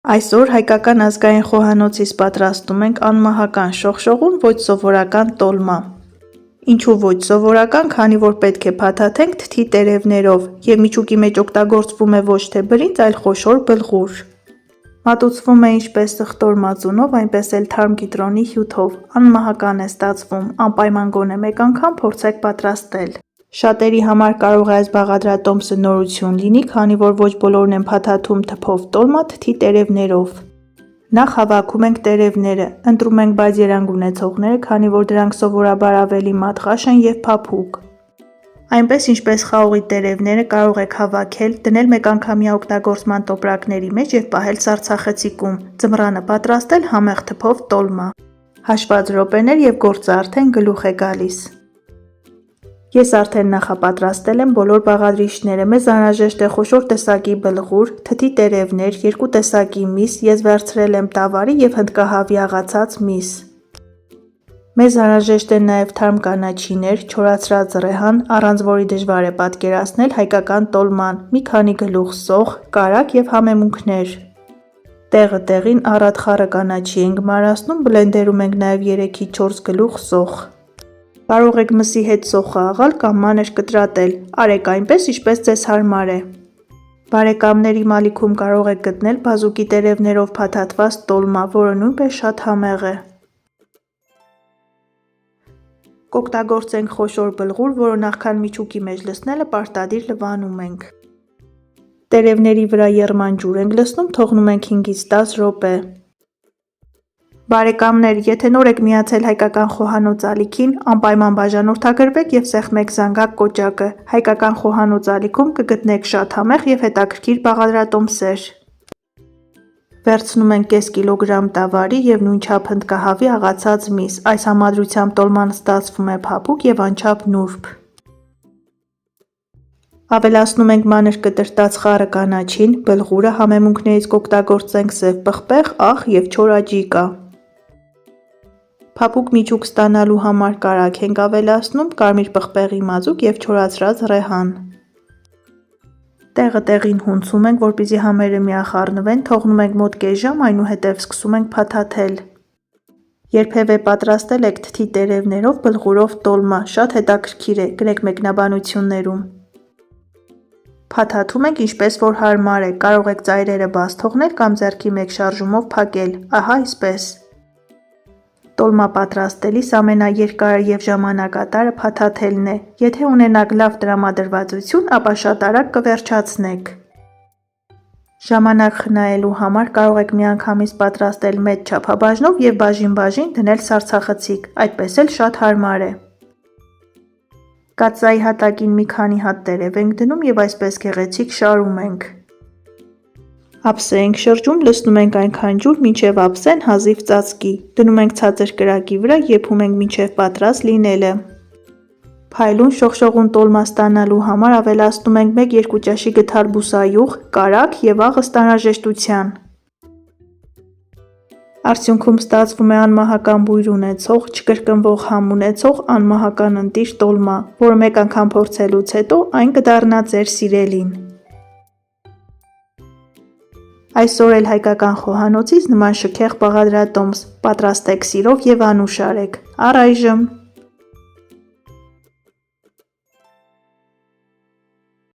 Այսօր հայկական ազգային խոհանոցից պատրաստում ենք անմահական շողշողուն ոչ սովորական տոլմա։ Ինչու ոչ սովորական, քանի որ պետք է փաթաթենք թթի տերևներով և միջուկի մեջ օգտագործվում է ոչ թե բրինձ, այլ խոշոր բլղուր։ Մատուցվում է ինչպես սխտոր մածունով, այնպես էլ թարմ կիտրոնի հյութով, անմահական է ստացվում, անպայման գոնե մեկ անգամ փորձեք պատրաստել։ Շատերի համար կարող է այս բաղադրատոմսը նորություն լինի, քանի որ ոչ բոլորն են փաթաթում թփով տոլմա թթի տերևներով։ Նախ հավաքում ենք տերևները, ընտրում ենք բաց երանգ ունեցողները, քանի որ դրանք սովորաբար ավելի մատղաշ են և փափուկ։ Այնպես ինչպես խաղողի տերևները կարող եք հավաքել, դնել մեկանգամյա օգտագործման տոպրակների մեջ և պահել սառցախցիկում, ձմռանը պատրաստել համեղ թփով տոլմա։ Հաշված րոպեներ և գործը արդեն գլուխ է գալիս։ Ես արդեն նախապատրաստել եմ բոլոր բաղադրիչները, մեզ անհրաժեշտ է խոշոր տեսակի բլղուր, թթի տերևներ, 2 տեսակի միս, ես վերցրել եմ տավարի և հնդկահավի աղացած միս։ Մեզ անհրաժեշտ է նաև թարմ կանաչիներ, չորացրած ռեհան, առանց որի դժվար է պատկերացնել հայկական տոլման, մի քանի գլուխ սոխ, կարագ և համեմունքներ։ Տեղը տեղին առատ խառը կանաչի ենք մարացնում, բլենդերում ենք նաև 3-ից 4 գլուխ սոխ։ Կարող եք մսի հետ սոխը աղալ կամ մանր կտրատել, արեք այնպես, ինչպես ձեզ հարմար է։ Բարեկամներ, իմ ալիքում կարող եք գտնել բազուկի տերևներով փաթաթված տոլմա, որը նույնպես շատ համեղ է։ Կօգտագործենք խոշոր բլղուր, որը նախքան միջուկի մեջ լցնելը պարտադիր լվանում ենք։ Տերևների վրա եռման ջուր ենք լցնում, թողնում ենք 5-ից 10 րոպե։ Բարեկամներ, եթե նոր եք միացել հայկական խոհանոց ալիքին, անպայման բաժանորդագրվեք և սեղմեք զանգակ կոճակը։ Հայկական խոհանոց ալիքում կգտնեք շատ համեղ և հետաքրքիր բաղադրատոմսեր։ Վերցնում ենք կես կիլոգրամ տավարի և նույնչափ հնդկահավի աղացած միս, այս համադրությամբ տոլման ստացվում է փափուկ և անչափ նուրբ։ Ավելացնում ենք մանր կտրտած խառը կանաչին, բլղուրը, համեմունքներից կօգտագործենք սև պղպեղ, աղ և չոր աջիկա։ Փափուկ միջուկ ստանալու համար կարագ ենք ավելացնում, կարմիր պղպեղի մազուկ և չորացրած ռեհան։ Տեղը տեղին հունցում ենք, որպեսզի համերը միախառնվեն, թողնում ենք մոտ կես ժամ, այնուհետև սկսում ենք փաթաթել։ Երբևէ պատրաստել եք թթի տերևներով բլղուրով տոլմա, շատ հետաքրքիր է, գրեք մեկնաբանություններում։ Փաթաթում ենք ինչպես որ հարմար է, կարող եք ծայրերը բաց թողնել կամ ձեռքի մեկ շարժումով փակել, ահա այսպես։ Տոլմա պատրաստելիս ամենաերկարը և ժամանակատարը փաթաթելն է, եթե ունենաք լավ տրամադրվածություն, ապա շատ արագ կվերջացնեք։ Ժամանակ խնայելու համար կարող եք միանգամից պատրաստել մեծ չափաբաժնով և բաժին-բաժին դնել սառցախցիկ, այդպես էլ շատ հարմար է։ Կաթսայի հատակին մի քանի հատ տերև ենք դնում և այսպես գեղեցիկ շարում ենք։ Ափսե ենք շրջում, լցնում ենք այնքան ջուր, մինչև ափսեն հազիվ ծածկի, դնում ենք ցածր կրակի վրա, եփում ենք մինչև պատրաստ լինելը։ Փայլուն շողշողուն տոլմա ստանալու համար ավելացնում ենք 1-2 ճաշի գդալ բուսայուղ, կարագ և աղ ըստ անհրաժեշտության։ Արդյունքում ստացվում է անմահական բույր ունեցող, չկրկնվող համ ունեցող անմահական ընտիր տոլմա, որը մեկ անգամ փորձելուց հետո այն կդառնա ձեր սիրելին։ Այսօր էլ հայկական խոհանոցից նման շքեղ բաղադրատոմս, պատրաստեք սիրով և անուշ արեք։ Առայժմ